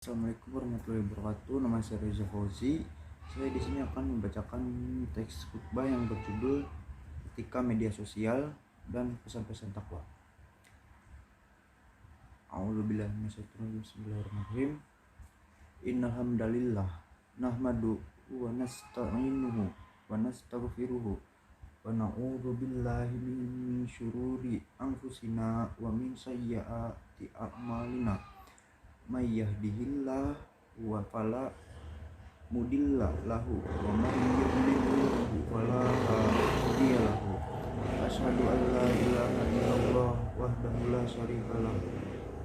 Assalamualaikum warahmatullahi wabarakatuh. Nama saya Reza Fauzi. Saya di sini akan membacakan teks khutbah yang berjudul Etika Media Sosial dan Pesan-pesan Takwa. A'udzubillahi minasyaitonir rajim. Bismillahirrahmanirrahim. Innal hamdalillah nahmadu wa nasta'inuhu wa nastaghfiruhu wa na'udzu billahi min syururi anfusina wa min sayyiati a'malina. May yahdihillahu fala mudilla lahu wa may yudlilhu fala hadiya lahu. Asyhadu an la ilaha illallah wahdahu la syarika lahu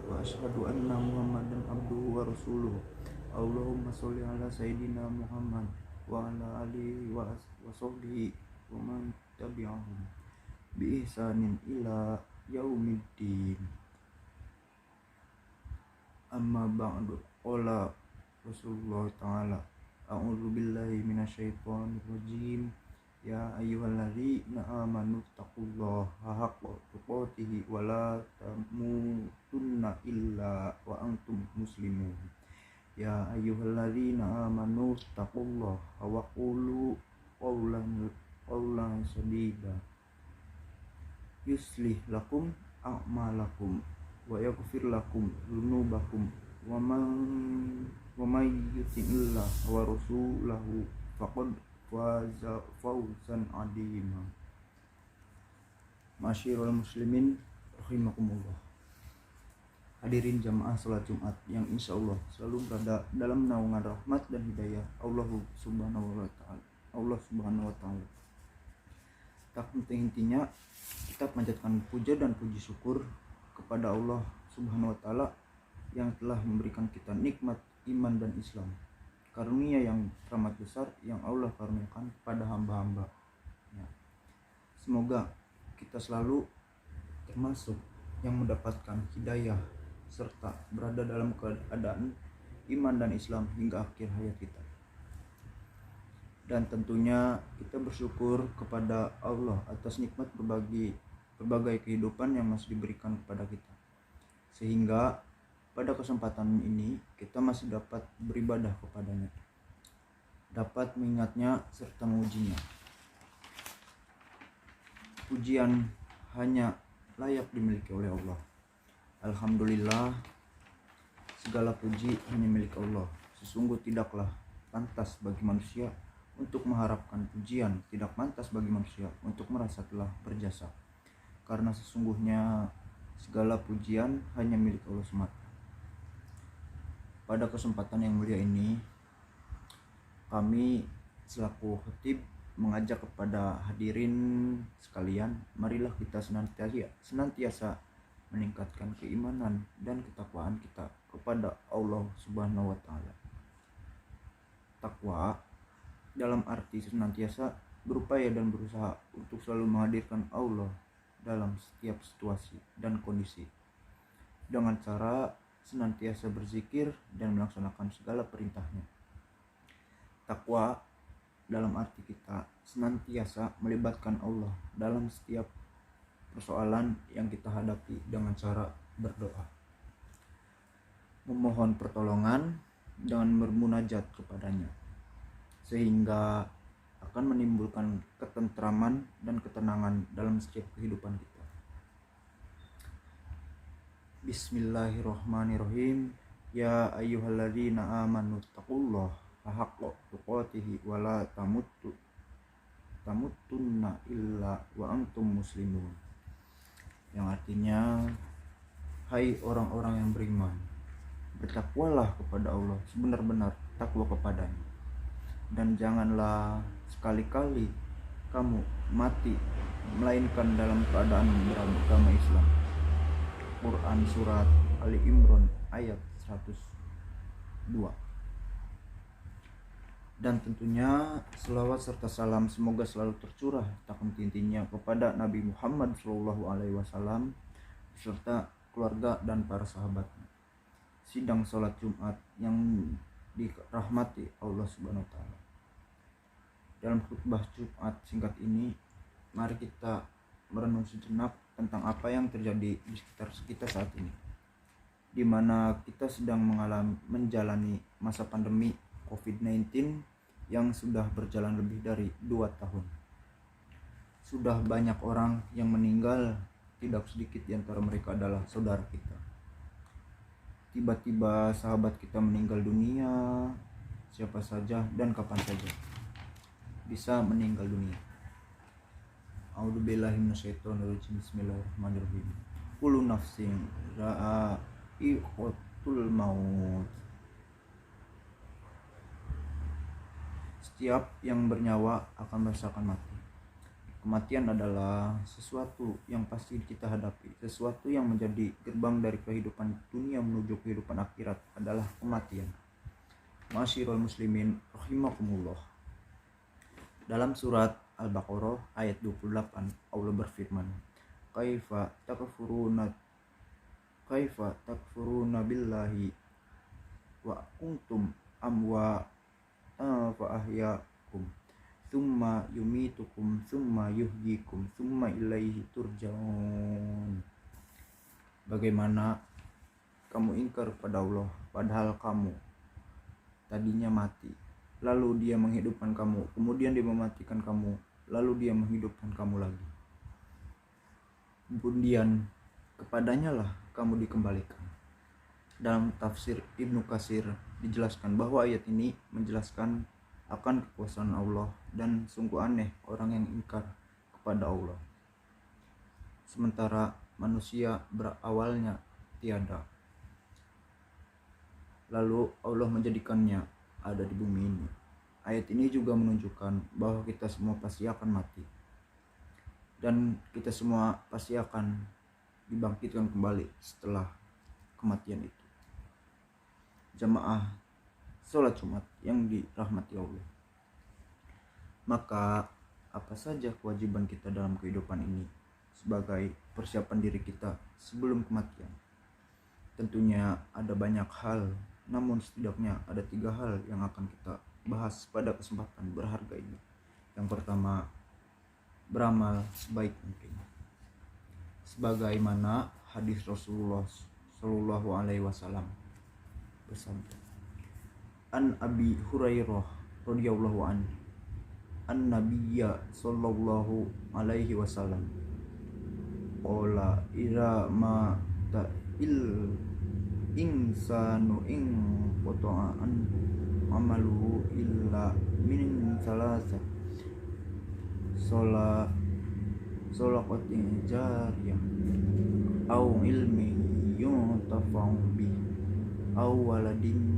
wa asyhadu anna Muhammadan abduhu wa rasuluhu. Allahumma sholli ala sayyidina Muhammad wa ala alihi wa sahbihi wa man tabi'ahum bi ihsanin ila yaumiddin. Amma ba'du, qala Rasulullah ta'ala, a'udzu billahi minasyaitonir rajim. Ya ayyuhalladzina amanu taqullaha haqqa tuqatih wa la tamutunna illa wa antum muslimun. Ya ayyuhalladzina amanu taqullaha wa qulu qawlan sadida yuslih lakum a'malakum wa yaghfir lakum dzunubakum wa may yuti'illah wa rasulahu faqad faza fawzan 'azima. Masyarul muslimin rahimakumullah. Hadirin jamaah salat Jumat yang insyaallah selalu berada dalam naungan rahmat dan hidayah Allah Subhanahu wa taala. Tak penting intinya kita panjatkan puja dan puji syukur kepada Allah Subhanahu wa taala yang telah memberikan kita nikmat iman dan Islam, karunia yang teramat besar yang Allah karuniakan pada hamba-hamba ya. Semoga kita selalu termasuk yang mendapatkan hidayah serta berada dalam keadaan iman dan Islam hingga akhir hayat kita. Dan tentunya kita bersyukur kepada Allah atas nikmat berbagai kehidupan yang masih diberikan kepada kita, sehingga pada kesempatan ini kita masih dapat beribadah kepadanya, dapat mengingatnya serta mengujinya. Pujian hanya layak dimiliki oleh Allah. Alhamdulillah, segala puji hanya milik Allah. Sesungguh tidaklah pantas bagi manusia untuk mengharapkan pujian, tidak pantas bagi manusia untuk merasa telah berjasa, karena sesungguhnya segala pujian hanya milik Allah semata. Pada kesempatan yang mulia ini, kami selaku khatib mengajak kepada hadirin sekalian, marilah kita senantiasa meningkatkan keimanan dan ketakwaan kita kepada Allah Subhanahu wa taala. Takwa dalam arti senantiasa berupaya dan berusaha untuk selalu menghadirkan Allah dalam setiap situasi dan kondisi, dengan cara senantiasa berzikir dan melaksanakan segala perintahnya. Takwa dalam arti kita senantiasa melibatkan Allah dalam setiap persoalan yang kita hadapi dengan cara berdoa, memohon pertolongan dengan bermunajat kepadanya, sehingga akan menimbulkan ketentraman dan ketenangan dalam setiap kehidupan kita. Bismillahirrahmanirrahim. Ya ayyuhalladzina amanu taqullaha haqqa tuqatih wa la tamutunna illa wa antum muslimun. Yang artinya, hai orang-orang yang beriman, bertakwalah kepada Allah sebenar-benar takwa kepadanya, dan janganlah sekali-kali kamu mati melainkan dalam keadaan beragama Islam. Quran Surat Ali Imran ayat 102. Dan tentunya selawat serta salam semoga selalu tercurah tak henti-hentinya kepada Nabi Muhammad SAW beserta keluarga dan para sahabatnya. Sidang sholat Jumat yang dirahmati Allah Subhanahu wa taala. Dalam khutbah Jumat singkat ini, mari kita merenung sejenak tentang apa yang terjadi di sekitar kita saat ini. di mana kita sedang menjalani masa pandemi COVID-19 yang sudah berjalan lebih dari 2 tahun. Sudah banyak orang yang meninggal, tidak sedikit di antara mereka adalah saudara kita. Tiba-tiba sahabat kita meninggal dunia, siapa saja dan kapan saja bisa meninggal dunia. A'udzubillahi minasyaitonirrajim. Bismillahirrahmanirrahim. Kullu nafsin dha'iqatul maut. Setiap yang bernyawa akan merasakan mati. Kematian adalah sesuatu yang pasti kita hadapi, sesuatu yang menjadi gerbang dari kehidupan dunia menuju kehidupan akhirat adalah kematian. Ma'asyiral muslimin rahimakumullah. Dalam surat Al-Baqarah ayat 28 Allah berfirman, Kaifa takfuruna billahi wa kuntum amwatan fa ahyakum tsumma yumitukum tsumma yuhyikum tsumma ilaihi turja'un. Bagaimana kamu ingkar pada Allah padahal kamu tadinya mati, lalu dia menghidupkan kamu, kemudian dia mematikan kamu, lalu dia menghidupkan kamu lagi, kemudian kepadanya lah kamu dikembalikan. Dalam tafsir Ibnu Katsir dijelaskan bahwa ayat ini menjelaskan akan kekuasaan Allah dan sungguh aneh orang yang ingkar kepada Allah sementara manusia berawalnya tiada, lalu Allah menjadikannya ada di bumi ini. Ayat ini juga menunjukkan bahwa kita semua pasti akan mati dan kita semua pasti akan dibangkitkan kembali setelah kematian itu. Jamaah sholat Jumat yang dirahmati Allah, maka apa saja kewajiban kita dalam kehidupan ini sebagai persiapan diri kita sebelum kematian? Tentunya ada banyak hal, namun setidaknya ada 3 hal yang akan kita bahas pada kesempatan berharga ini. Yang pertama, beramal sebaik mungkin, sebagaimana hadis Rasulullah Shallallahu Alaihi Wasallam bersabda, An Abi Hurairah radhiyallahu anhu, an Nabiyya sallallahu alaihi wasallam qala ira ma ta'il insanu in qata'a anhu amaluhu illa min salasa sholaqatin jariyah au ilmi yuntafa'u bih au waladin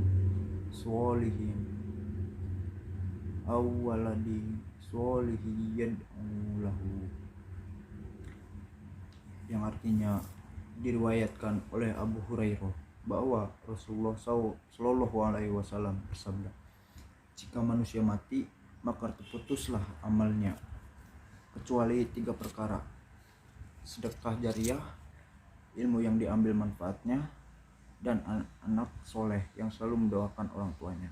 sholihin yad'u lahu, yang artinya diriwayatkan oleh Abu Hurairah bahwa Rasulullah Shallallahu Alaihi Wasallam bersabda, jika manusia mati maka terputuslah amalnya kecuali 3 perkara: sedekah jariyah, ilmu yang diambil manfaatnya, dan anak soleh yang selalu mendoakan orang tuanya.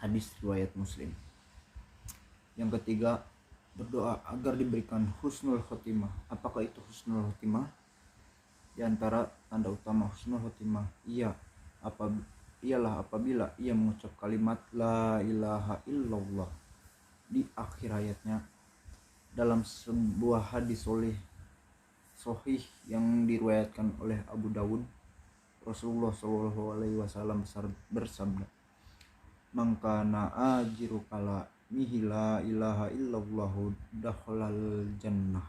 Hadis riwayat Muslim. Yang ketiga, berdoa agar diberikan husnul khotimah. Apakah itu husnul khotimah? Di antara tanda utama husnul khotimah ialah apabila ia mengucap kalimat la ilaha illallah di akhir hayatnya. Dalam sebuah hadis sahih yang diriwayatkan oleh Abu Dawud, Rasulullah Shallallahu Alaihi Wasallam bersabda, "Mangkana ajiru kala la ilaha illallah dakhalal jannah."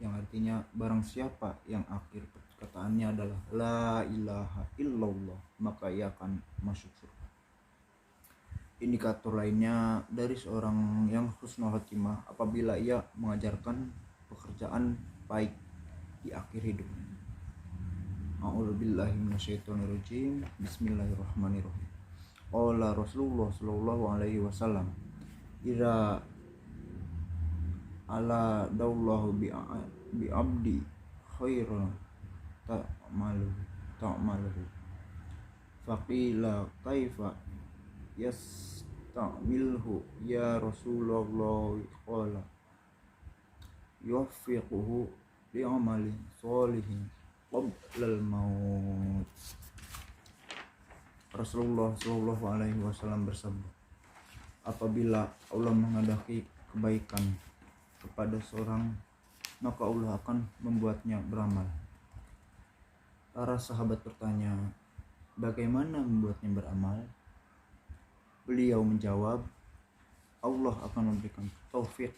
Yang artinya barang siapa yang akhir perkataannya adalah la ilaha illallah, maka ia akan masuk surga. Indikator lainnya dari seorang yang husnul khotimah apabila ia mengajarkan pekerjaan baik di akhir hidupnya. A'udzubillahi minasyaitonirrajim. Bismillahirrahmanirrahim. Qala Rasulullah sallallahu alaihi wasallam, "Ira ala daullahu bi abdi khairan ta'malu faqila kaifa yastamilhu ya Rasulullah, qala yuwaffiquhu li amali sholihin qablal maut. Rasulullah Shallallahu Alaihi Wasallam bersabda, apabila Allah menghendaki kebaikan kepada seorang, maka Allah akan membuatnya beramal. Para sahabat bertanya, bagaimana membuatnya beramal? Beliau menjawab, Allah akan memberikan taufik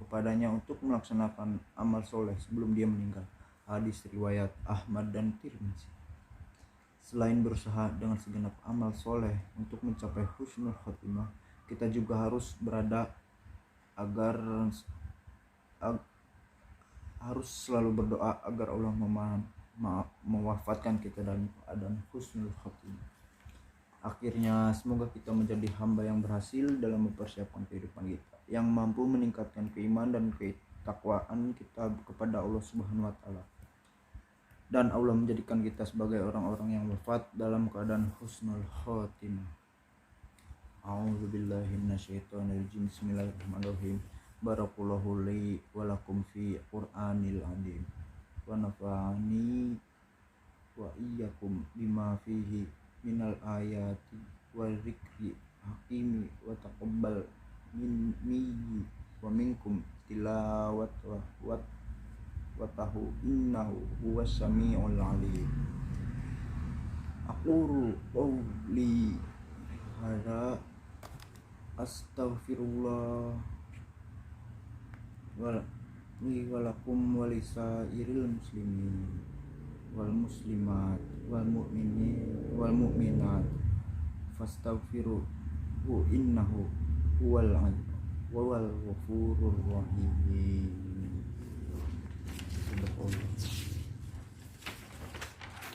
kepadanya untuk melaksanakan amal soleh sebelum dia meninggal. Hadis riwayat Ahmad dan Tirmizi. Selain berusaha dengan segenap amal soleh untuk mencapai husnul khotimah, kita juga harus harus selalu berdoa agar Allah mewafatkan kita dalam keadaan husnul khotimah. Akhirnya semoga kita menjadi hamba yang berhasil dalam mempersiapkan kehidupan kita, yang mampu meningkatkan keimanan dan ketakwaan kita kepada Allah Subhanahu wa taala. Dan Allah menjadikan kita sebagai orang-orang yang wafat dalam keadaan husnul khotimah. A'udzubillahi minasyaitonirrajim. Bismillahirrahmanirrahim. Barakallahu li wa lakum fi Qur'anil azim. Wa nafa'ani wa iyyakum bima fihi minal ayati wa dzikri hakimi wa taqabbal minni wa minkum tilawat wa tahu innahu huwas samiul alim. Aqulu qawli hadza astaghfirullah wa lakum wa lisairil muslimin wal muslimat wal mu'minin wal mu'minat fastaghfiruhu innahu huwal ghafurur rahim.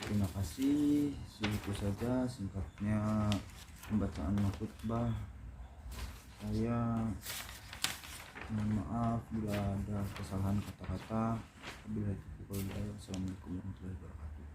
Terima kasih. Segitu saja singkatnya pembacaan khutbah saya. Mohon maaf bila ada kesalahan kata-kata. Wabillahi taufiq wal hidayah. Wassalamualaikum warahmatullahi wabarakatuh.